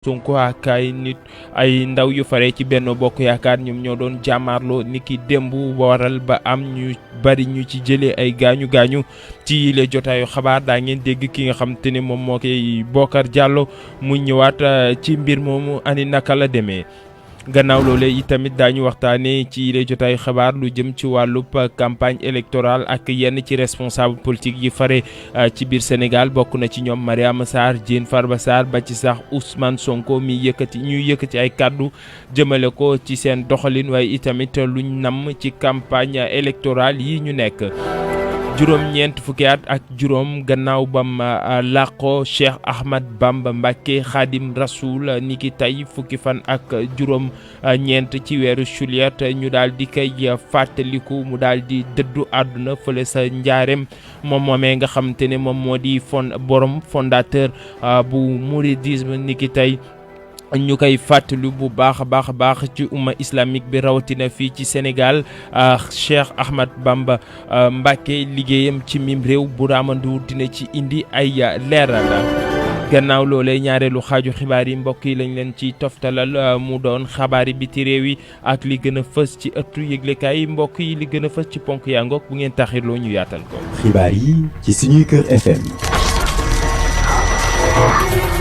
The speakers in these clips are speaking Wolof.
Sonko ak ay ndaw yu fare ci Benno Bokk Yaakaar ñoom ñoo doon jàmmaarloo niki démb waral ba am ñu bari ñu ci jëlee ay gaañu ci les jotaayu xabaar daa ngeen dégg ki nga xam te ne moom moo koy Bocar Diallo mu ñëwaat ci mbir moomu ani naka la demee. gannaaw loolee itamit daañu waxtaanee ci les jotaayu xabaar lu jëm ci wàllub campagne électorale ak yenn ci responsable politique yi fare ci biir Sénégal bokk na ci ñoom Mariama Sarr Diène Farba Sarr ba ci sax Ousmane Sonko mi ñuy yëkkati ay kàddu jëmale ko ci seen doxalin waaye itamit luñ namm ci campagne électorale yi ñu nekk. juróom-ñeent fukki at ak juróom gannaaw bam làqo Cheikh Ahmad Bamba Mbacké Khadim Rasoul niki tey fukki fan ak juróom ñeent ci weeru juillet ñu daal di koy fàttaliku mu daal di dëddu àdduna fële sa njaareem moom moomee nga xam te ne moom moo di borom fondateur bu mouridisme niki tey ñu koy fàttali bu baax a baax ci umma islamique bi rawatina fii ci Sénégal Cheikh Ahmad Bamba Mbacké liggéeyam ci mim réew bu raamandu dina ci indi ay leeral. gannaaw loolee ñaareelu xaaju xibaar yi mbokk yi lañ leen ci toftalal mu doon xabaari biti réew yi ak li gën a fës ci ëttu yëglekaay yi mbokk yi li gën a fës ci ponk yaa ngoog bu ngeen taxirloo ñu yaatal ko. xibaar yi ci suñuy kër FM.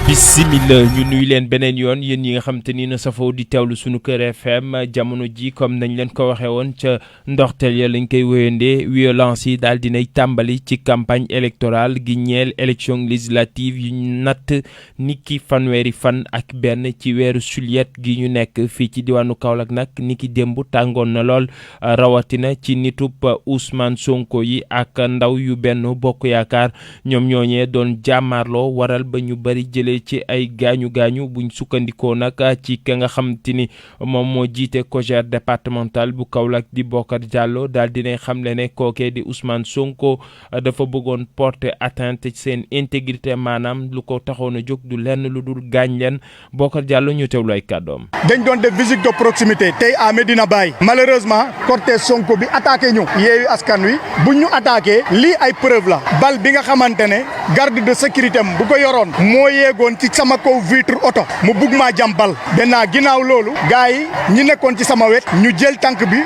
bisimila ñu nuy leen beneen yoon yéen yi nga xam te ni na safoo di teewlu sunu kër FM jamono ji comme nañ leen ko waxee woon ca ndorteel ya lañ koy wéyandee violence yi daal dinay tàmbali ci campagne électorale gi ñeel élection législative yu natt niki fanweeri fan ak benn ci weeru juillet gi ñu nekk fii ci diwaanu Kaolack nag niki démb tàngoon na lool rawatina ci nitub Ousmane Sonko yi ak ndaw yu Benno Bokk Yaakaar ñoom ñooñee doon jàmmaarloo waral ba ñu bari jëlee ci ay gaañu buñ sukkandikoo nag ci ka nga xam te ni moom moo jiite COJER départemental bu Kaolack di Bocar Diallo daal dinay xamle ne kookee di Ousmane Sonko dafa bëggoon porter atteinte ci seen intégrité maanaam lu ko taxoon a jóg du lenn lu dul gaañ leen Bocar Diallo ñu teewlu ay kàddoom. dañ doon def visite de proximité tey à Medina Baye malheureusement cortège Sonko bi attaqué ñu Yewwi Askan Wi buñ ñu attaqué lii ay preuve la bal bi nga xamante ne garde de sécurité am bu ko yoroon moo yeegoon ci sama kaw vitre oto mu bugg maa jam bal maintenant ginnaaw loolu gars yi ñi nekkoon ci sama wet ñu jël tànk bi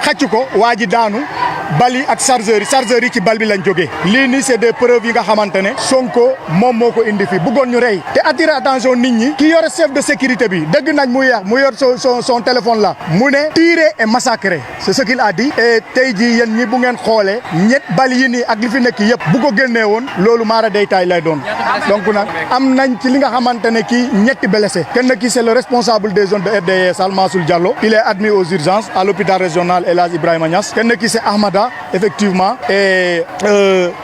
xacc ko waa ji daanu bal yi ak chargeur yi ci bal bi lañ jógee lii nii c'est des preuves yi nga xamante ne Sonko moom moo ko indi fi bëggoon ñu rey te attirer attention nit ñi ki yore chef de sécurité bi dëgg nañ mu yor son téléphone là mu ne tirer et massacrer c'est ce qu'il a dit et tey jii yéen ñi bu ngeen xoolee ñett bal yi nii ak li fi nekk yëpp bu ko génnee woon loolu maara day taay lay doon donc nag am nañ ci li nga xamante ne kii ñetti blessé kenn ki c'est le responsable des zones de RDS Salmassoul Diallo il est admis aux urgences à l'hôpital régional El Hadj Ibrahima Niass kenn ki c'est Ahmada effectivement et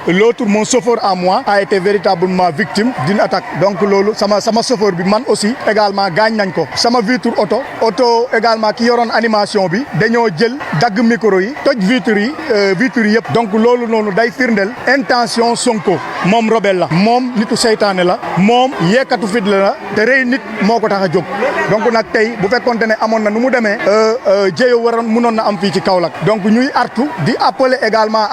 l'autre mon chauffeur à moi a été véritablement victime d'une attaque donc loolu sama chauffeur bi man aussi également gaañ nañ ko sama vitre auto également ki yoroon animation bi dañoo jël dagg micro yi toj vitre yi yëpp donc loolu noonu day firndeel intention Sonko moom rebelle la moom nitu seytaane la moom yeekatu fit la te rey nit moo ko tax a jóg donc nag tey bu fekkonte ne amoon na nu mu demee jéyo waroon mënoon na am fii ci Kaolack donc ñuy artu di appeler également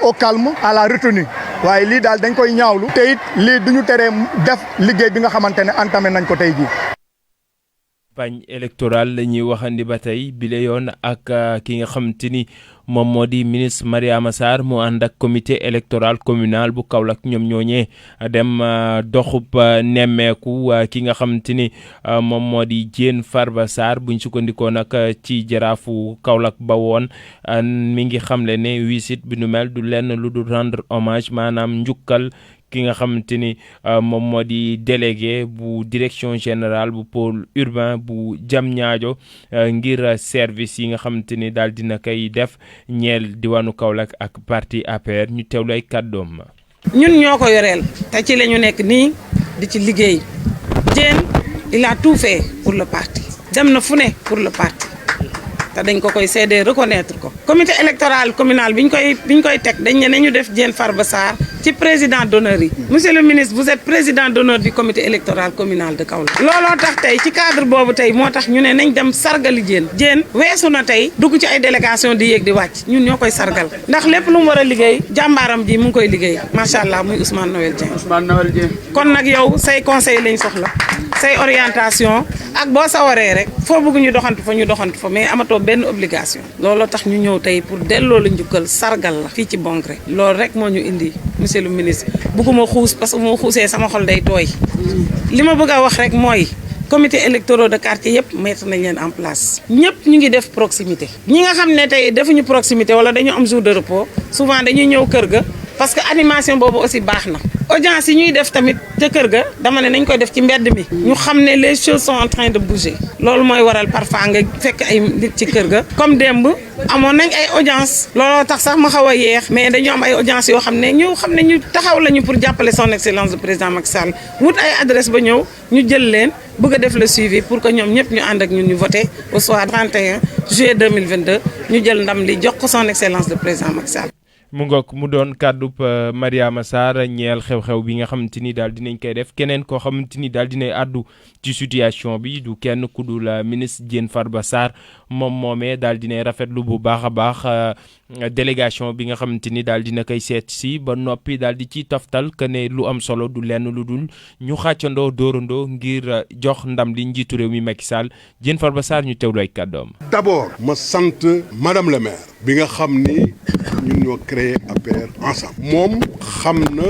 au calme à la retenue waaye lii daal dañ koy ñaawlu te it lii duñu teree def liggéey bi nga xamante ne entamé nañ ko tey jii. campagne électorale la ñuy waxandi ba tey bile yoon ak ki nga xamante ni moom moo di ministre Mariama Sarr mu ànd ak comité électoral communal bu Kaolack ñoom ñooñee dem doxub nemmeeku ki nga xamante ni moom moo di Diène Farba Sarr buñ sukkandikoo nag ci jaraafu Kaolack ba woon mi ngi xamle ne visite bi nu mel du lenn lu dul rendre hommage maanaam njukkal ki nga xamante ni moom moo di délégué bu direction générale bu pôle urbain bu Diamniadio ngir service yi nga xamante ni daal dina koy def ñeel diwaanu Kaolack ak parti APR ñu teewlu ay kàddoom. ñun ñoo ko yoreel te ci la ñu nekk nii di ci liggéey Diène il a tout fait pour le parti dem na fu ne pour le parti te dañ ko koy seedee reconnaître ko. comité électoral communal biñ koy teg dañ ne ñu def Diène Farba Sarr ci président d'honneur yi. monsieur le ministre vous êtes président d'honneur du comité électoral communal de Kaolack. looloo tax tey ci cadre boobu tey moo tax ñu ne nañ dem sargali Diène weesu na tey dugg ci ay délégation di yéeg di wàcc ñun ñoo koy sargal ndax lépp lu mu war a liggéey jàmbaaram ji mu ngi koy liggéey macha allah muy Ousmane Noël Dieng. kon nag yow say conseil lañ soxla say orientation ak boo sawaree rek foo bëgg ñu doxantu fa mais amatoo benn obligation looloo tax ñu ñëw tey pour delloo la njukkal sargal la fii ci Bongré loolu rek moo ñu indi monsieur le ministre bëgguma xuus parce que moo xuusee sama xol day tooy li ma bëgg a wax rek mooy comité électoral de quartier yëpp mettre nañ leen en place ñëpp ñu ngi def proximité ñi nga xam ne tey defuñu proximité wala dañu am jour de repos souvent dañuy ñëw kër ga parce que animation boobu aussi baax na audience yi ñuy def tamit ca kër ga dama ne nañ koy def ci mbedd mi ñu xam ne les choses sont en train de bouger loolu mooy waral parfois nga fekk ay nit ci kër ga comme démb amoon nañ ay audience looloo tax sax ma xaw a yeex mais dañu am ay audience yoo xam ne ñu taxaw lañu pour jàppale son excellence le président Macky Sall wut ay adresse ba ñëw ñu jël leen bëgg a def le suivi pour que ñoom ñëpp ñu ànd ak ñun ñu voté au soir 31 juillet 2022 ñu jël ndam li jox ko son excellence le président Macky Sall. mu ngoog mu doon kàddub Mariama Sarr ñeel xew-xew bi nga xamante ni daal dinañ koy def keneen koo xamante ni daal dinay àddu ci situation bi du kenn ku dul ministre Diène Farba Sarr moom moomee daal dinay rafetlu bu baax a baax délégation bi nga xamante ni daal dina koy seet si ba noppi daal di ci toftal que ne lu am solo du lenn lu dul ñu xàccandoo dóorandoo ngir jox ndam li njiitu réew mi Macky Sall Diène Farba Sarr ñu teewlu ay kàddoom. D'abord ma sant madame le maire bi nga xam ni ñun ñoo créé APR ensemble moom xam na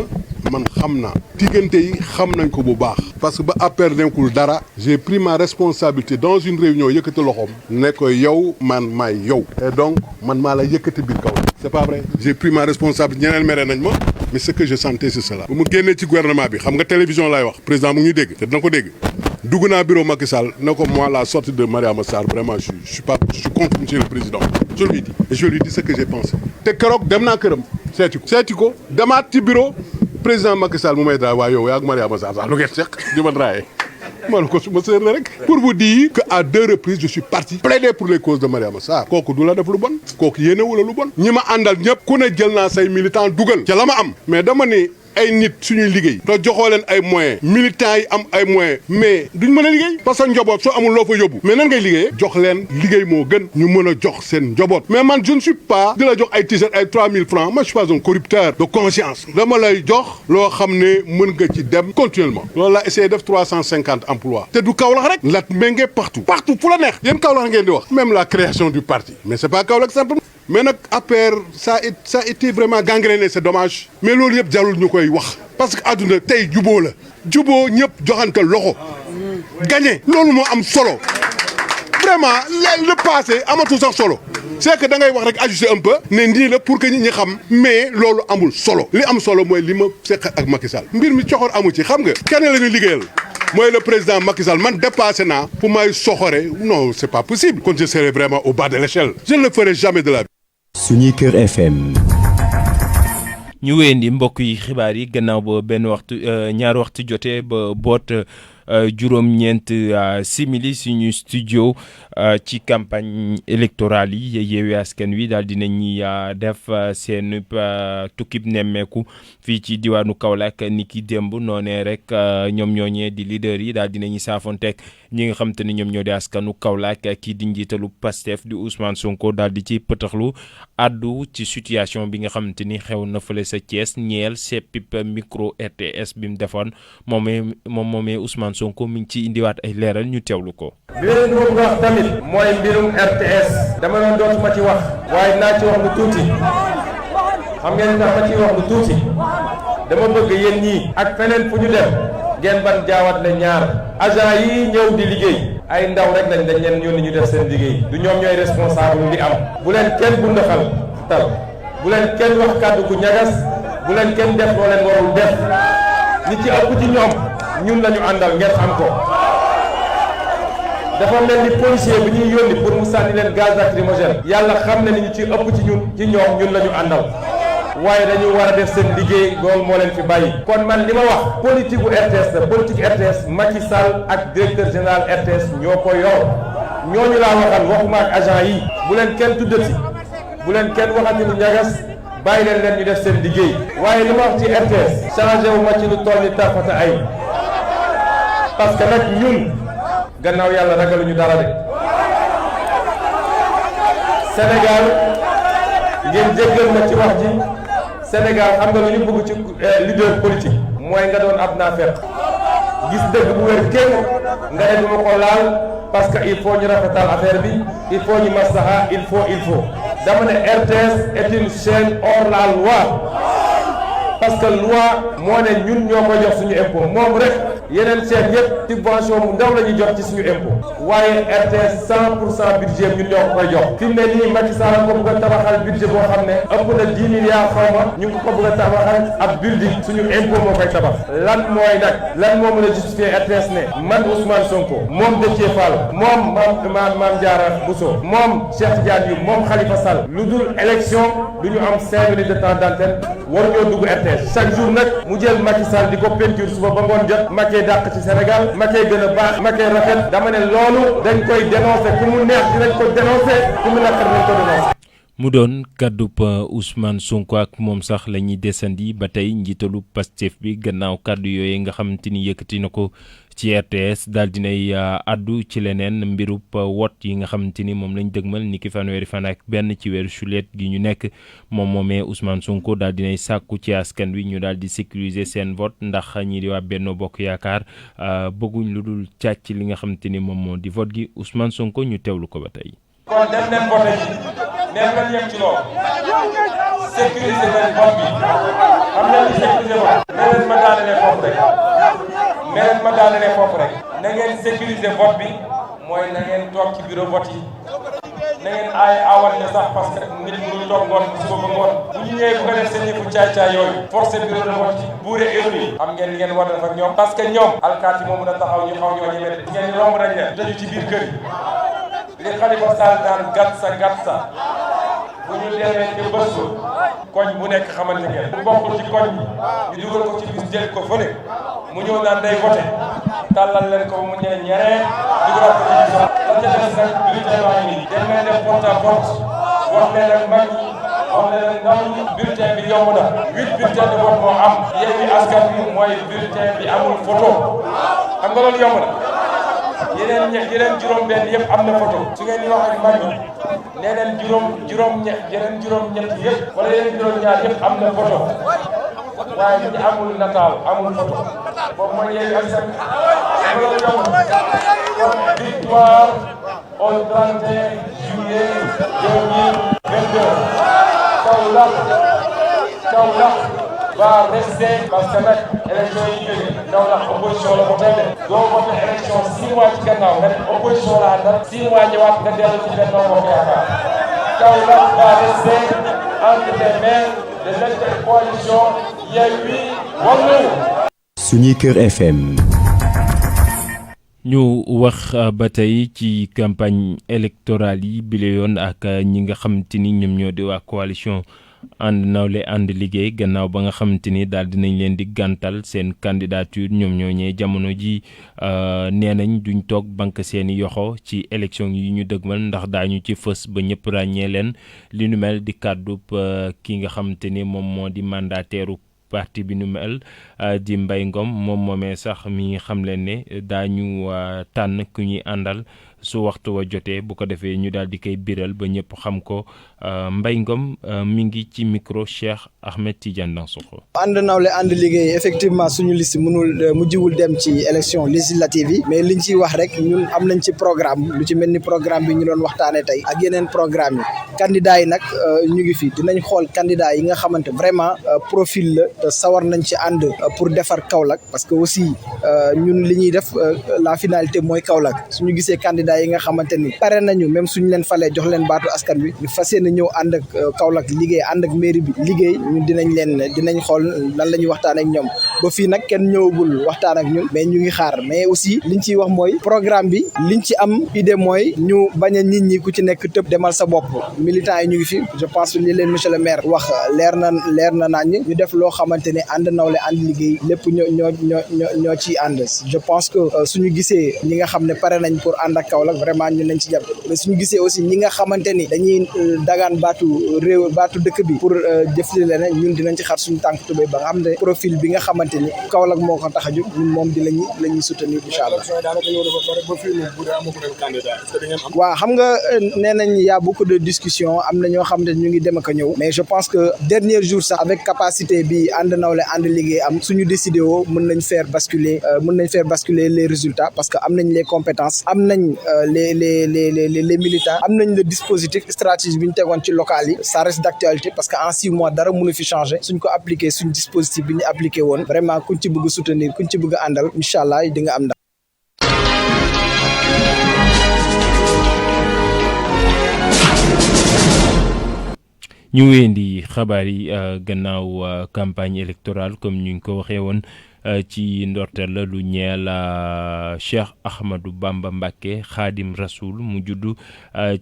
man xam naa diggante yi xam nañ ko bu baax parce que ba APR nekkul dara j'ai pris ma responsabilité dans une réunion yëkkati loxoom ne ko yow man maay yow et donc man maa la yëkkati biir kaw c'est pas vrai j'ai pris ma responsabilité ñeneen mere nañ ma mais ce que je sentais c'est cela bu mu génnee ci gouvernement bi xam nga télévision laay wax président mu ngi dégg te dina ko dégg dugg naa bureau Macky Sall ne ko moi la sortie de Mariama Sarr vraiment je suis contre monsieur le président je lui dis et je lui dis ce que j'ai pensé te keroog dem naa këram seeti ko demaat ci bureau président Macky Sall mu may daa waa yow yaa ak Mariama Sarr sax lu ngeen seq di ma draaye man ko suma sœur la rek pour vous dire que à 2 reprises je suis parti plaider pour les causes de Mariama Sarr kooku du la def lu bon kooku yéenewu la lu bon ñi ma àndal ñëpp ku ne jël naa say militant dugal ca la ma am mais dama ni ay nit suñuy liggéey te joxoo leen ay moyens militants yi am ay moyens mais duñ mën a liggéey parce que njaboot soo amul loo fa yóbbu mais nan ngay liggéeyee jox leen liggéey moo gën ñu mën a jox seen njaboot mais man je ne suis pas di la jox ay t-shirt ay 3000 francs moi je suis pas un corrupteur de conscience dama lay jox loo xam ne mën nga ci dem continuellement loolu la essayé def 350 emplois te du Kaolack rek lat méngee partout fu la neex yéen Kaolack ngeen di wax même la création du parti mais c'est pas Kaolack simplement mais nag APR ça a été vraiment gangréné c'est dommage mais loolu yëpp jarul ñu koy wax parce que àdduna tey juboo la juboo ñëpp joxante loxo gagné loolu moo am solo vraiment le passé amatul sax solo c'est que da ngay wax rek ajuster un peu ne nii la pour que nit ñi xam mais loolu amul solo li am solo mooy li ma seq ak Macky Sall mbir mi coxor amu ci xam nga kenn la ñuy liggéeyal mooy le président Macky Sall man dépassé naa pour may soxore non c'est pas possible quand je serai vraiment au bas de l'échelle je ne le ferai jamais de la vie. Suñuy Kër FM. ñu wéyandi mbokk yi xibaar yi gannaaw ba benn waxtu ñaari waxtu jotee ba boot juróom-ñeent simili suñu studio ci campagne électorale yi Yewwi Askan Wi daal dinañuy def seen tukkib nemmeeku fii ci diwaanu Kaolack ni ki démb noonee rek ñoom ñooñee di leader yi daal dinañuy saafonteeg ñi nga xam te ne ñoom ñoo di askanu Kaolack kii di njiitalu Pastef di Ousmane Sonko daal di ci pëtaxlu addu ci situation bi nga xamante ni xew na fële sa Thiès ñeel seppip micro RTS bi mu defoon moomee Ousmane Sonko mi ngi ci indiwaat ay leeral ñu teewlu ko. bi leen bëgg wax tamit mooy mbirum RTS dama doon dootuma ci wax waaye naa ci wax lu tuuti xam ngeen tax ma ci wax lu tuuti dama bëgg yéen ñii ak feneen fu ñu dem ngeen ban jaawat le ñaar agent yi ñëw di liggéey ay ndaw rek lañ dañ leen yónni ñu def seen liggéey du ñoom ñooy responsable li am bu leen kenn bundaxal tal bu leen kenn wax kàddu ku ñagas bu leen kenn def loo leen warul def li ci ëpp ci ñoom ñun lañu àndal ngeen xam ko dafa mel ni policier bi ñuy yónni pour mu sànni leen gaz lacrymogène yàlla xam na ni ñu ci ëpp ci ñoom ñun lañu àndal waaye dañu war a def seen liggéey loolu moo leen fi bàyyi kon man li ma wax politique bu RTS la politique RTS Macky Sall ak directeur général RTS ñoo ko yor ñooñu laa waxal waxuma ak agent yi bu leen kenn tuddati bu leen kenn waxati lu ñagas bàyyi leen ñu def seen liggéey waaye li ma wax ci RTS changé wu ma ci lu toll ni tarfata ay parce que nag ñun gannaaw yàlla ragaluñu dara de Sénégal ngeen jéggal ma ci wax ji Sénégal xam nga lu ñu bëgg ci leader politique mooy nga doon ab naafeq gis dëgg bu wér kenn nga ne duma ko laal parce que il faut ñu rafetal affaire bi il faut ñu maslaha il faut dama ne RTS est une chaîne hors la loi parce que loi moo ne ñun ñoo koy jox suñu impôt moom rek yeneen chaîne yëpp subvention mu ndaw la ñuy jox ci suñu impôt waaye RTS 100% budget ñun ñoo ko koy jox fi mu ne nii Macky Sall ko bëgg a tabaxal budget boo xam ne ëpp na 10 milliards xaw ma ñu ngi ko bëgg a tabaxal ab building suñu impôt moo koy tabax lan moo mën a justifier RTS ne man Ousmane Sonko moom Déthié Fall moom Mame Diarra Bousso moom Cheikh Tidiane Youm moom Khalifa Sall lu dul élection du ñu am 5 minutes de temps d'antenne war ñoo dugg RTS chaque jour nag mu jël Macky Sall di ko peinture suba ba ngoon jot Macky dàq ci Sénégal Macky gën a baax Macky rafet dama ne loolu dañ koy dénoncer ku mu neex dinañ ko dénoncer ku mu naqar dinañ ko dénoncer. mu doon kàddub Ousmane Sonko ak moom sax la ñuy desandi ba tey njiitalu Pastef bi gannaaw kàddu yooyu nga xamante ni yëkkati na ko ci RTS daal dinay addu ci leneen mbirub wot yi nga xamante ni moom lañ dëgmal ni ki fanweeri fan ak benn ci weeru juillet gi ñu nekk moom moomee Ousmane Sonko daal dinay sàkku ci askan wi ñu daal di sécuriser seen vote ndax ñii di waa Benno Bokk Yaakaar bëgguñ lu dul càcc li nga xamante ni moom moo di vote gi Ousmane Sonko ñu teewlu ko ba tey. kon dem leen vote ji neen leen yem ci loolu sécuriser leen vote bi xam ngeen ni sécuriser vote ne leen ma daanele foofu rek na ngeen sécuriser vote bi mooy na ngeen toog ci bureau vote yi na ngeen awal ne sax parce que nit ñi toog ngoon suba ba ngoon bu ñu ñëwee bu ko def seen yëfu caay-caay yooyu forcé bureau de vote yi buure heure yi xam ngeen li ngeen war a def ak ñoom parce que ñoom alkaati moo mën a taxaw ñu xaw ñoo ñemee ngeen ni romb nañ leen dañu ci biir kër yi li Khalifa Sall daan gàtt sa bu ñu demee ci bés koñ bu nekk xamante ngeen bu bokkul ci koñ bi ñu dugal ko ci bis jël ko fële mu ñëw naan day voté tàllal leen ko mu ñëwee ñeneen dugal ko ci bis la ca des nag bulletin baa ngi nii dem leen def porte à porte wax leen ak mag ñi wax leen ak ndaw ñi bulletin bi yomb na 8 bulletin de vote moo am Yewwi Askan Wi mooy bulletin bi amul photo xam nga loolu yomb na yeneen juróom-benn yëpp am na photo su ngeen di wax ak mag ñi nee leen juróom-ñett yëpp wala yeneen juróom-ñaar yëpp am na photo waaye ñu amul nataal amul photo boobu mooy Yewwi Askan Wi loolu yomb na kon victoire au 31 juillet 2022 Kaolack va rester parce que nag élection yi jógee Kaolack opposition la voté de doo voté élection 6 mois ci gannaaw nga ne opposition la àndal 6 mois ñëwaat nga dellu ci Benno Bokk Yaakaar Kaolack va rester entre les mains de l'intercoalition Yewwi Wallu. Suñuy Kër FM. ñu wax ba tey ci campagne électorale yi bile yoon ak ñi nga xamante ni ñoom ñoo di waa coalition ànd nawle ànd liggéey gannaaw ba nga xamante ni daal dinañ leen di gàntal seen candidature ñoom ñoo ñee jamono ji nee nañ duñ toog banque seeni yoxo ci élection yi ñu dëgmal ndax daañu ci fës ba ñëpp ràññee leen li nu mel di kàddub ki nga xamante ni moom moo di mandataire parti bi nu mel di Mbaye Ngom moom moomee sax mi xam leen ne daañu tànn ku ñuy àndal su waxtu wa jotee bu ko defee ñu daal di koy biral ba ñëpp xam ko Mbaye Ngom mi ngi ci micro Cheikh Ahmed Tidiane Dansokho. ànd nawle ànd liggéey effectivement suñu liste mujjiwul dem ci élection législative yi mais liñ ciy wax rek ñun am nañ ci programme lu ci mel ni programme bi ñu doon waxtaanee tey ak yeneen programme yi candidats yi nag ñu ngi fi dinañ xool candidats yi nga xamante vraiment profil la te sawar nañ ci ànd pour defar Kaolack parce que aussi ñun li ñuy def la finalité mooy Kaolack suñu gisee candidat yi nga xamante ni pare nañu même suñu leen falee jox leen baatu askan wi ñu fas yéene ñëw ànd ak Kaolack liggéey ànd ak mairie bi liggéey ñun dinañ xool lan la ñuy waxtaan ak ñoom ba fii nag kenn ñëwagul waxtaan ak ñun mais ñu ngi xaar mais aussi liñ ciy wax mooy programme bi liñ ci am idée mooy ñu bañ a nit ñi ku ci nekk tëb demal sa bopp militants yi ñu ngi fi je pense li leen monsieur le maire wax leer na nañ ñu def loo xamante ne ànd nawle ànd liggéey lépp ñoo ciy ànd je pense que suñu gisee ñi nga xam ne pare nañ pour ànd ak Kaolack vraiment ñun nañ ci jàpp mais suñu gisee aussi ñi nga xamante ni dañuy dagaan baatu dëkk bi pour jëfli leneen ñun dinañ ci xar suñu tànk tubéy ba nga xam ne profil bi nga xamante ni Kaolack moo ko tax a jóg ñun moom la ñuy soutenir incha allah. waaw xam nga nee nañ y a beaucoup de discussions am na ñoo xam ne ñu ngi dem ak a ñëw mais je pense que dernier jour sax avec capacité bi ànd nawle ànd liggéey am suñu décidé woo mën nañ faire basculer les résultats parce que am nañ les compétences am nañ les militants am nañ le dispositif stratégie bi ñu tegoon ci local yi ça reste d'actualité parce que en 6 mois dara mënu fi changer suñ ko appliqué suñ dispositif bi ñu appliqué woon vraiment kuñ ci bëgg soutenir kuñ ci bëgg àndal incha allah di nga am ndax. ñu wéyandi xabaar yi gannaaw campagne électorale comme ñu ngi ko waxee woon ci ndorteel la lu ñeel Cheikh Ahmadou Bamba Mbacké Khadim Rasoul mu juddu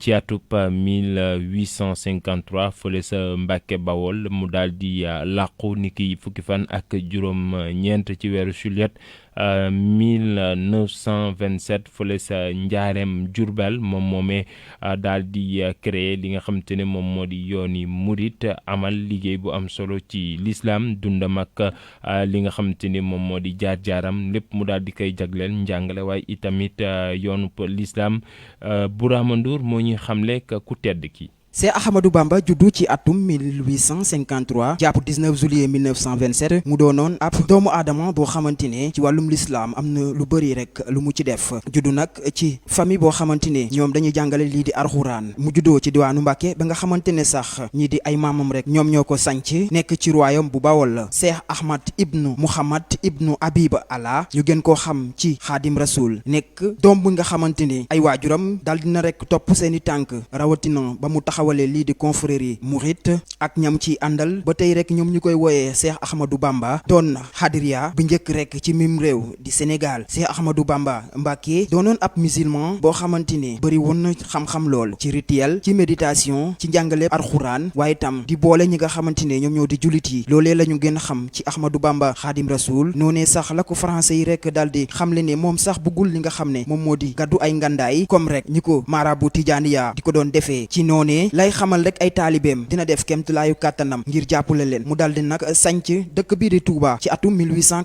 ci atub 1853 fële sa Mbacké Bawol mu daal di làqu niki fukki fan ak juróom ñeent ci weeru juillet 1927 fële sa njaareem Jurbel moom moomee daal di créer li nga xamante ne moom moo di yooni murit amal liggéey bu am solo ci l'islam dundam ak li nga xamante ne moom moo di jaar-jaaram lépp mu daal di koy jagleel njàngale waaye itamit yoonu l'islam Bourama Ndour moo ñuy xamle ku tedd ki Cheikh Ahmadou Bamba juddu ci atum 1853 jàpp 19 juillet 1927 mu doonoon ab doomu aadama boo xamante ne ci wàllum lislaam am na lu bëri rek lu mu ci def juddu nag ci famille boo xamante ne ñoom dañuy jàngale lii di alxuraan mu juddoo ci diwaanu Mbàkke ba nga xamante ne sax ñii di ay maamam rek ñoom ñoo ko sanc nekk ci royaume bu Bawol la Cheikh Ahmad ibnu Muhammad ibnu Abiba Allah ñu gën koo xam ci Xaadim Rasul nekk doom bu nga xamante ne ay waajuram daal dina rek topp seeni tànk rawatina ba mu taxawale lii di confrérie Mouride ak ñam ci àndal ba tey rek ñoom ñu koy wooyee Cheikh Ahmadou Bamba doon xadiriya bu njëkk rek ci mim réew di Sénégal Cheikh Ahmadou Bamba Mbacké doonoon ab musulman boo xamante ne bëri woon na xam-xam lool ci rituel ci méditation ci njàngale alxuraan waaye tam di boole ñi nga xamante ne ñoom ñoo di jullit yi loolee la ñu gën a xam ci Ahmadou Bamba Khadim Rasoul noonee sax la ko français yi rek daal di xamle ne moom sax bëggul li nga xam ne moom moo di gaddu ay ngandaay comme rek ñi ko marabu Tijaaniya di ko doon defee ci noonee lay xamal rek ay taalibeem dina def kemtulaayu kàttanam ngir jàppale leen mu daldi nag sanc dëkk bii di Touba ci atum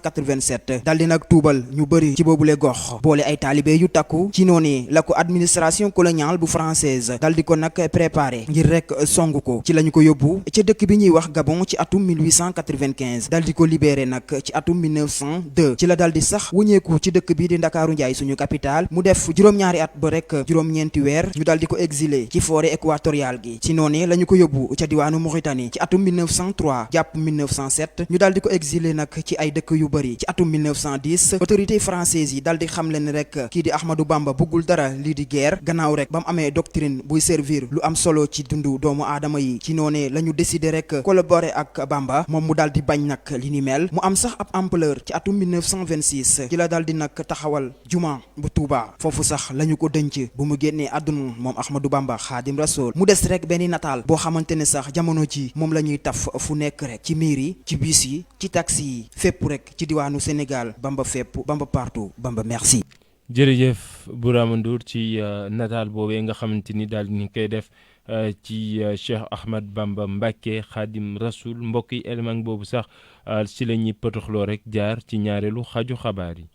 1887 daldi nag tuubal ñu bëri ci boobule gox boole ay taalibe yu takku ci noonu la ko administration coloniale bu française daldi ko nag préparé ngir rek song ko ci lañu ko yóbbu ci dëkk bi ñuy wax Gabon ci atum 1895 daldi ko libéré nag ci atum 1902 ci la daldi sax wuñeeku ci dëkk bii di Ndakaaru Njaay suñu capitale mu def juróom-ñaari at ba rek juróom-ñeenti weer ñu daldi ko exilé ci forêt équatoriale gi ci noonu la ñu ko yóbbu ca diwaanu Mauritanie ci atum 1903 jàpp 1907 ñu daal di ko exilé nag ci ay dëkk yu bëri ci atum 1910 autorité française yi daal di xam leen rek kii di Ahmadou Bamba bëggul dara lii di guerre gannaaw rek ba mu amee doctrine buy servir lu am solo ci dundu doomu aadama yi ci noonu la ñu décidé rek collaborer ak Bamba moom mu daal di bañ nag li ni mel mu am sax ab ampleur ci atum 1926 ci la daal di nag taxawal juma bu Touba foofu sax la ñu ko dënc bu mu génnee àdduna moom Ahmadou Bamba Khadim Rasoul mu des rek benn nataal boo xamante ne sax jamono ji moom la ñuy taf fu nekk rek ci miir yi ci bus yi ci taxi yi fépp rek ci diwaanu Sénégal Bamba fépp Bamba partout Bamba merci. jërëjëf Bourama Ndour ci nataal boobee nga xamante ni daal ni koy def ci Cheikh Ahmad Bamba Mbacké Khadim Rasoul mbokk yi élément boobu sax ci la ñuy pëtoxloo rek jaar ci ñaareelu xaaju xabaar yi.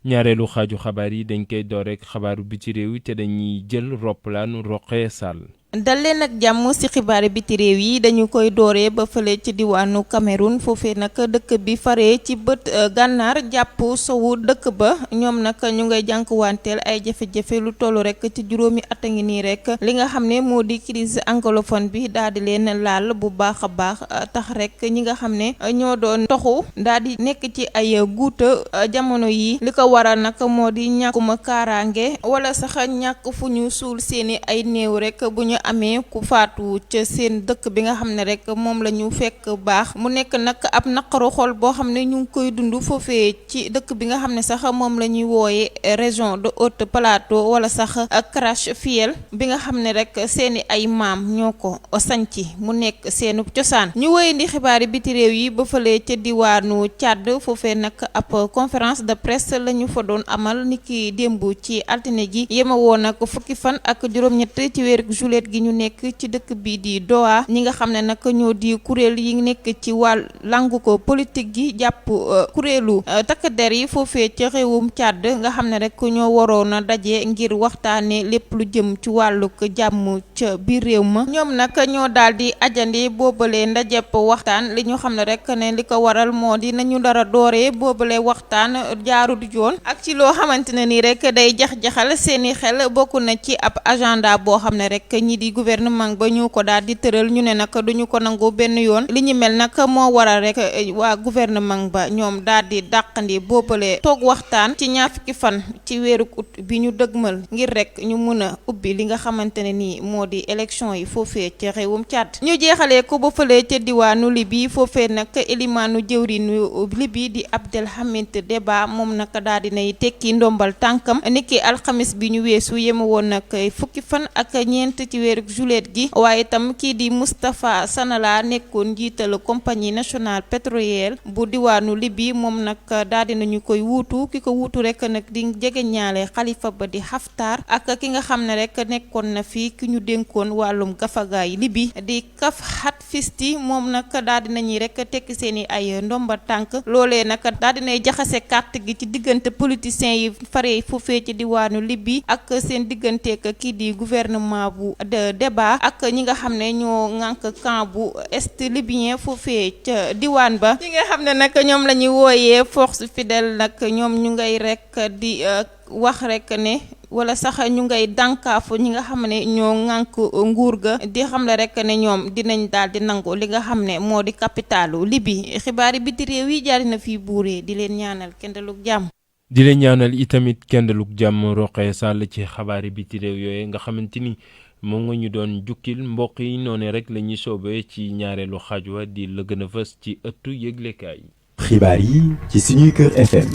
ñaareelu xaaju xabaar yi dañ koy door rek xabaaru bi ci réew yi te dañuy jël roppalaanu Roqee Sall. dal leen ak jàmm ci xibaar biti réew yi dañu koy dooree ba fële ci diwaanu Cameroun foofee nag dëkk bi faree ci bët gànnaar jàpp sowu dëkk ba ñoom nag ñu ngay jànkuwanteel ay jafe-jafe lu toll rek ci juróomi at a ngi nii rek li nga xam ne moo di crise anglophone bi daal di leen laal bu baax a baax tax rek ñi nga xam ne ñoo doon toxu daal di nekk ci ay guuta jamono yi li ko waral nag moo di ñàkkuma kaaraange wala sax ñàkk fu ñu suul seeni ay néew rek bu ñu amee ku faatu ca seen dëkk bi nga xam ne rek moom la ñu fekk baax mu nekk nag ab naqaru xol boo xam ne ñu ngi koy dund foofee ci dëkk bi nga xam ne sax moom la ñuy wooye région de Haut-Plateau wala sax Crash-Fiel bi nga xam ne rek seeni ay maam ñoo ko sanci mu nekk seenu cosaan ñu wéyandi xibaari biti réew yi ba fële ca diwaanu Tchad foofee nag ab conférence de presse la ñu fa doon amal niki démb ci altine ji yema woon nag fukki fan ak juróom-ñett ci weeru juillet gi ñu nekk ci dëkk bi di Doha ñi nga xam ne nag ñoo di kuréel yi nekk ci wàll langu ko politique gi jàpp kuréelu takk der yi foofee ca réewum Tchad nga xam ne rek ñoo waroon a daje ngir waxtaane lépp lu jëm ci wàllug jàmm ca biir réew ma ñoom nag ñoo daal di ajandi boobale ndajep waxtaan li ñu xam ne rek ne li ko waral moo di nañu dara dooree boobale waxtaan jaaru du joon ak ci loo xamante ne nii rek day jax-jaxal seeni xel bokk na ci ab agenda boo xam ne rek ñi di gouvernement ba ñu ko daal di tëral ñu ne nag duñu ko nangu benn yoon li ñu mel nag moo waral rek waa gouvernement ba ñoom daal di dàqandi boobale toog waxtaan ci ñaar fukki fan ci weeru août bi ñu dëgmal ngir rek ñu mun a ubbi li nga xamante ne nii moo di élection yi foofee ca réewum Tchad ñu jeexalee ko ba fële ca diwaanu Libi foofee nag elimaanu jëwriñu Libi di Abdelhamid Deba moom nag daal di nay tekki ndombal tànkam niki alxamis bi ñu weesu yema woon nag fukki fan ak ñeent ci weeru juillet gi waaye itam kii di Moustapha Sanala nekkoon njiital compagnie nationale pétrolière bu diwaanu Libi moom nag daal di nañu koy wuutu ki ko wuutu rek nag di jege ñaale xalifa ba di Haftar ak ki nga xam ne rek nekkoon na fi ki ñu dénkoon wàllum gafagaay Libi di Kafhat Fisti moom nag daal di nañuy rek tekki seeni ay ndomba tànk loolee nag daal di nay jaxase carte gi ci diggante politiciens yi fare foofee ci diwaanu Libi ak seen digganteek kii di gouvernement bu Deba ak ñi nga xam ne ñoo ŋànk camp bu est libyen foofee ca diwaan ba ñi nga xam ne nag ñoom la ñuy wooyee force fidèle nag ñoom ñu ngay rek di wax rek ne wala sax ñu ngay dànkaafu ñi nga xam ne ñoo ŋànk nguur ga di xam le rek ne ñoom dinañ daal di nangu li nga xam ne moo di capitalu Libi xibaari biti réew yi jaari na fii buuree di leen ñaanal kendaluk jàmm di leen ñaanal itamit kendaluk jàmm Roqee Sall ci xabaari biti réew yooyu nga xamante ni moom nga ñu doon jukkil mbokk yi noonu rek la ñuy soobee ci ñaareelu xaaj wa di la gën a fës ci ëttu yëglekaay yi. xibaar yi ci suñuy kër FM.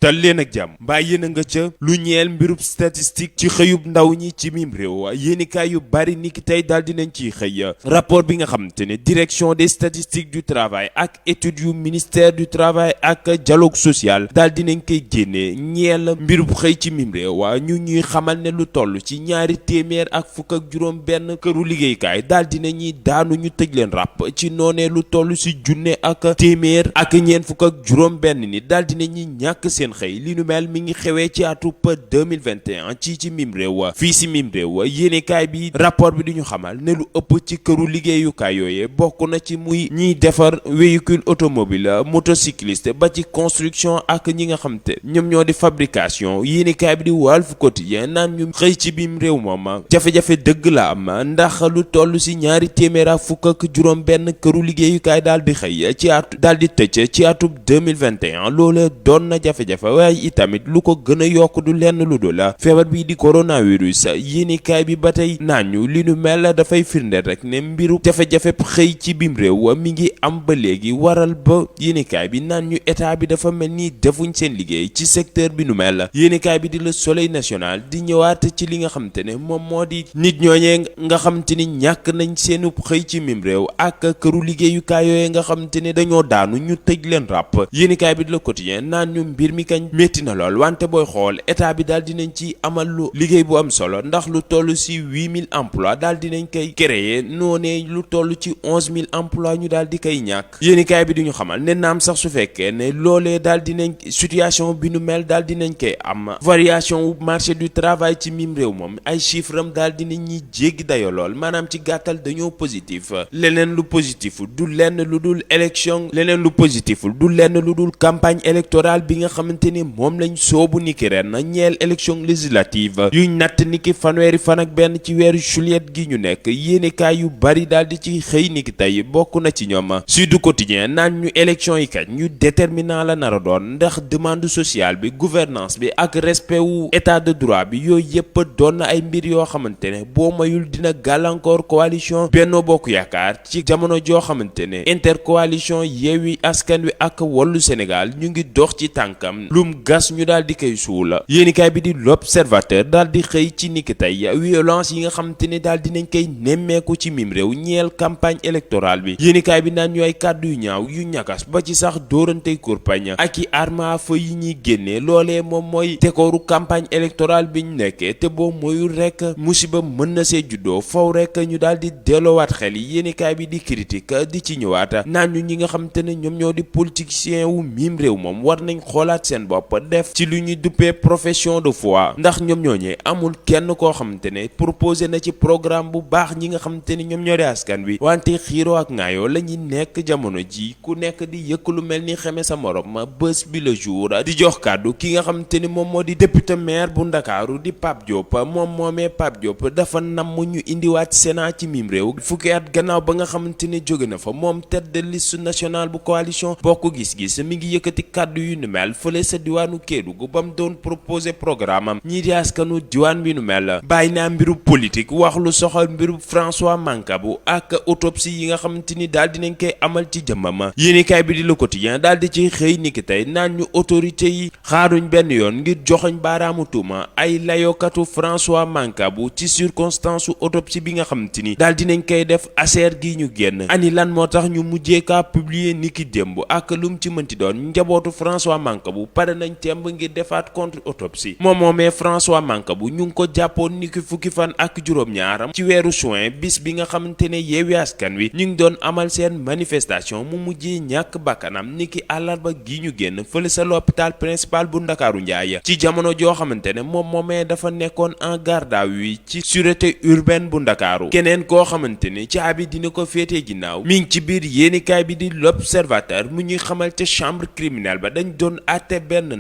dal leen ak jàmm mbaa yéen a nga ca lu ñeel mbirub statistique ci xëyub ndaw ñi ci mim réew yéenikaay yu bari niki tey daal dinañ ciy xëy rapport bi nga xamante ne direction des statistiques du travail ak études yu ministère du travail ak dialogue social daal dinañ koy génne ñeel mbirub xëy ci mim réew ñu ñuy xamal ne lu toll ci ñaari téeméer ak fukk ak juróom benn këru liggéeykaay daal dinañuy daanu ñu tëj leen ràpp ci noonee lu toll si junne ak téeméer ak ñeent fukk ak juróom benn ni daal dinañuy ñàkk seen xëy li nu mel mi ngi xewee ci atub 2021 ci mim réew fii si mim réew yéenekaay bi rapport bi di ñu xamal ne lu ëpp ci këru liggéeyukaay yooye bokk na ci muy ñiy defar véhicule automobile motocycliste ba ci construction ak ñi nga xam te ñoom ñoo di fabrication yéenekaay bi di Walf Quotidien naan ñu xëy ci mim réew moom jafe-jafe dëgg la am ndax lu toll si ñaari téeméer ak fukk ak juróom benn këru liggéeyukaay daal di xëy ci atu daal di tëj ci atub 2021 loola doon na jafe-jafe waaye itamit lu ko gën a yokk du lenn lu dul feebar bii di coronavirus yéenikaay bi ba tey naan ñu li nu mel dafay firndeel rek ne mbiru jafe-jafe xëy ci bim réew mi ngi am ba léegi waral ba yéenikaay bi naan ñu état bi dafa mel ni defuñ seen liggéey ci secteur bi nu mel yéenikaay bi di Le Soleil national di ñëwaat ci li nga xamante ne moom moo di nit ñooñee nga xamante ni ñàkk nañ seenu xëy ci mim réew ak këru liggéeyukaay yooyu nga xamante ne dañoo daanu ñu tëj leen ràpp yéenikaay bi di Le Quotidien naan ñu mbir mi kañ métti na lool wante booy xool état bi daal dinañ ci amal lu liggéey bu am solo ndax lu toll si 8000 emplois daal dinañ koy créer noonee lu toll ci 11000 emplois ñu daal di koy ñàkk yéenikaay bi di ñu xamal ne naam sax su fekkee ne loolee daal dinañ situation bi nu mel daal dinañ koy am variation wu marché du travail ci mim réew moom ay chiffres am daal dinañ ñuy jéggi dayo lool maanaam ci gàttal dañoo positif leneen lu positif du lenn lu dul élection leneen lu positif du lenn lu dul campagne électorale bi nga xam xamante ni moom lañ soobu niki ren ñeel élection législative yuñ natt niki fanweeri fan ak benn ci weeru juillet gi ñu nekk yéenekaay yu bari daal di ci xëy niki tey bokk na ci ñoom Sud Quotidien naan ñu élection yi kañ ñu déterminant la nar a doon ndax demande sociale bi gouvernance bi ak respect wu état de droit bi yooyu yëpp doon na ay mbir yoo xamante ne boo mayul dina gàllankoor coalition Benno Bokk Yaakaar ci jamono joo xamante ne intercoalition Yewwi Askan Wi ak Wallu Sénégal ñu ngi dox ci tànkam lum gas ñu daal di koy suula yéenikaay bi di L'Observateur daal di xëy ci niki tey violence yi nga xamante ne daal dinañ koy nemmeeku ci mim réew ñeel campagne électorale bi yéenikaay bi naan ñu ay kàddu yu ñaaw yu ñakas ba ci sax dóorantey kurpañ ak i arme à feu yi ñuy génnee loolee moom mooy décooru campagne électorale bi ñu nekkee te boo moyul rek musiba mën na see juddoo faw rek ñu daal di delloowaat xel yi yéenikaay bi di critique di ci ñëwaat naan ñu ñi nga xamante ne ñoom ñoo di politicien wu mim réew moom war nañ xoolaat seen bopp def ci lu ñuy duppee profession de foi ndax ñoom ñooñee amul kenn koo xamante ne proposé na ci programme bu baax ñi nga xamante ni ñoom ñoo di askan wi wante xiiroo ak ngaayoo la ñuy nekk jamono ji ku nekk di yëkk lu mel ni xeme sa morom ma bés bi le jour di jox kàddu ki nga xamante ni moom moo di député maire bu Ndakaaru di Pape Diop moom moomee Pape Diop dafa namm ñu indiwaat Sénat ci mim réew fukki at gannaaw ba nga xamante ni jóge na fa moom tête de liste nationale bu coalition Bokk Gis-Gis mi ngi yëkkati kàddu yu nu mel fële sa diwaanu Kédougou ba mu doon proposé programme am ñii di askanu diwaan bi nu mel bàyyi naa mbiru politique wax lu soxal mbiru François Mancabou ak autopsie yi nga xamante ni daal dinañ koy amal ci jëmmam yéenekaay bi di Le Quotidien daal di ci xëy niki tey naan ñu autorité yi xaaruñ benn yoon ngir joxoñ baaraamu tuuma ay layokatu François Mancabou ci circonstance su autopsie bi nga xamante ni daal dinañ koy def aser gi ñu génn ani lan moo tax ñu mujjee kaa publier niki démb ak lum ci mënti doon njabootu François Mancabou pare nañ temb ngir defaat contre autopsie moom moomee François Mancabou ñu ngi ko jàppoon niki fukki fan ak juróom-ñaaram ci weeru juin bis bi nga xamante ne Yewwi Askan Wi ñu ngi doon amal seen manifestation mu mujjee ñàkk bakkanam niki àllarba gi ñu génn fële sa l'hôpital principal bu Ndakaaru Njaay ci jamono joo xamante ne moom moomee dafa nekkoon en garde à vue ci sûreté urbaine bu Ndakaaru keneen koo xamante ne caabi dina ko féetee ginnaaw mi ngi ci biir yéenikaay bi di L'Observateur mu ñuy xamal ca chambre criminelle ba dañ doon àtte benn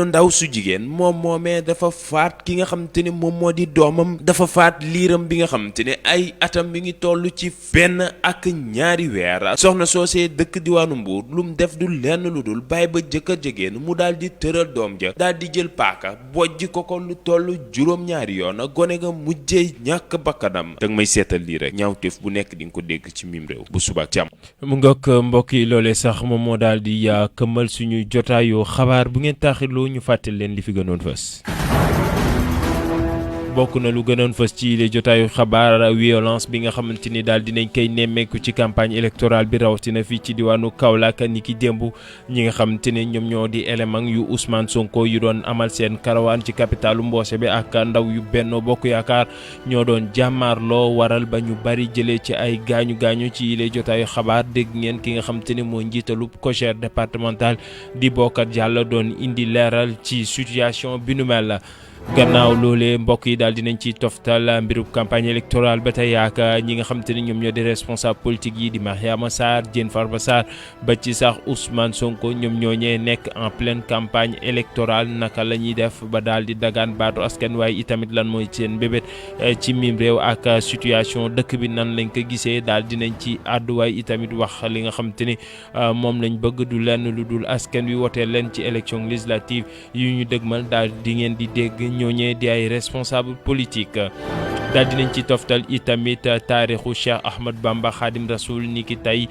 ndaw su jigéen moom moomee dafa faat ki nga xamante ne moom moo di doomam dafa faat liiram bi nga xamante ne ay atam bi ngi toll ci 1 ak 2 weer soxna soosee dëkk diwaanu Mbuur lum def du lenn lu dul bàyyi ba jëkkër jegéen mu daal di tëral doom ja daal di jël paaka bojji ko lu toll juróom-ñaari yoon gone ga mujjee ñàkk bakkanam danga may seetal lii rek ñaawteef bu nekk di nga ko dégg ci mim réew bu subaak jàmm mu ngoog mbokk yi loolee sax moom moo daal di këmmal suñu jotaayu xabaar bu ngeen taaxirloo ñu fàttali leen li fi gënoon fës bokk na lu gënoon fës ci les jotaayu xabaar violence bi nga xamante ni daal dinañ koy nemmeeku ci campagne électorale bi rawatina fii ci diwaanu Kaolack ni ki démb ñi nga xamante ne ñoom ñoo di élément yu Ousmane Sonko yu doon amal seen karawaan ci capitalu Mbossé bi ak ndaw yu Benno Bokk Yaakaar ñoo doon jàmmaarloo waral ba ñu bari jëlee ci ay gaañu ci les jotaayu xabaar dégg ngeen ki nga xamante ne moo njiitalu COJER départemental di Bokar Diallo doon indi leeral ci situation bi nu mel. gannaaw loolee mbokk yi daal dinañ ci toftal mbirub campagne électorale ba tey ak ñi nga xamante ni ñoom ñoo di responsable politique yi di Mariama Sarr Diène Farba Sarr ba ci sax Ousmane Sonko ñoom ñooñee nekk en pleine campagne électorale naka la ñuy def ba daal di dagaan baatu askan waaye itamit lan mooy seen bébét ci mim réew ak situation dëkk bi nan lañ ko gisee daal dinañ ci àddu waaye itamit wax li nga xamante ni moom lañ bëgg du lenn lu dul askan wi wotee leen ci élection législative yu ñu dëgmal daal di ngeen di dégg ñooñee di ay responsable politique daal dinañ ci toftal itamit taarixu Cheikh Ahmad Bamba Khadim Rasoul ni ki tey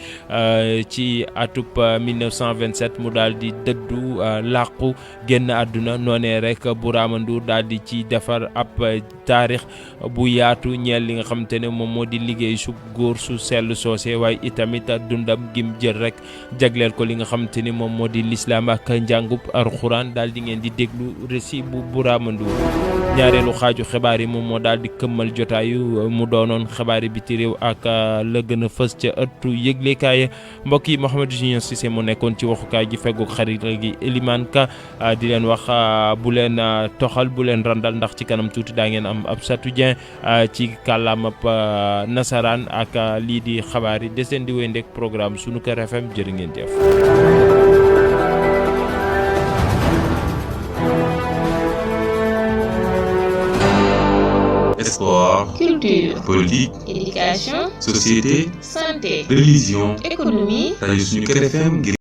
ci atub 1927 mu daal di dëddu làqu génn àdduna noonee rek Bourama Ndour daal di ci defar ab taarix bu yaatu ñeel li nga xamante ne moom moo di liggéey su góor su sell soose waaye itamit dundam gim jël rek jagleel ko li nga xamante ni moom moo di lislaam ak njàngub alxuraan daal di ngeen di déglu récit bu Bourama Ndour ñaareelu xaaju xibaar yi moom moo daal di këmmal jotaayu mu doonoon xibaar yi biti réew ak la gën a fës ca ëttu yëglekaay mbokk yi Mouhamadou Junior Cissé mu nekkoon ci waxukaay gi feggoog xarit gi Elimane Ka di leen wax bu leen toxal bu leen randal ndax ci kanam tuuti daa ngeen am ab satudien ci kàllaamab nasaraan ak lii di xabaar yi des leen di wéy ndek programme sunu Kër FM jërë ngeen jëf. sport, culture, politique, éducation, société, santé, religion, économie. rajo suñu Kër FM ngir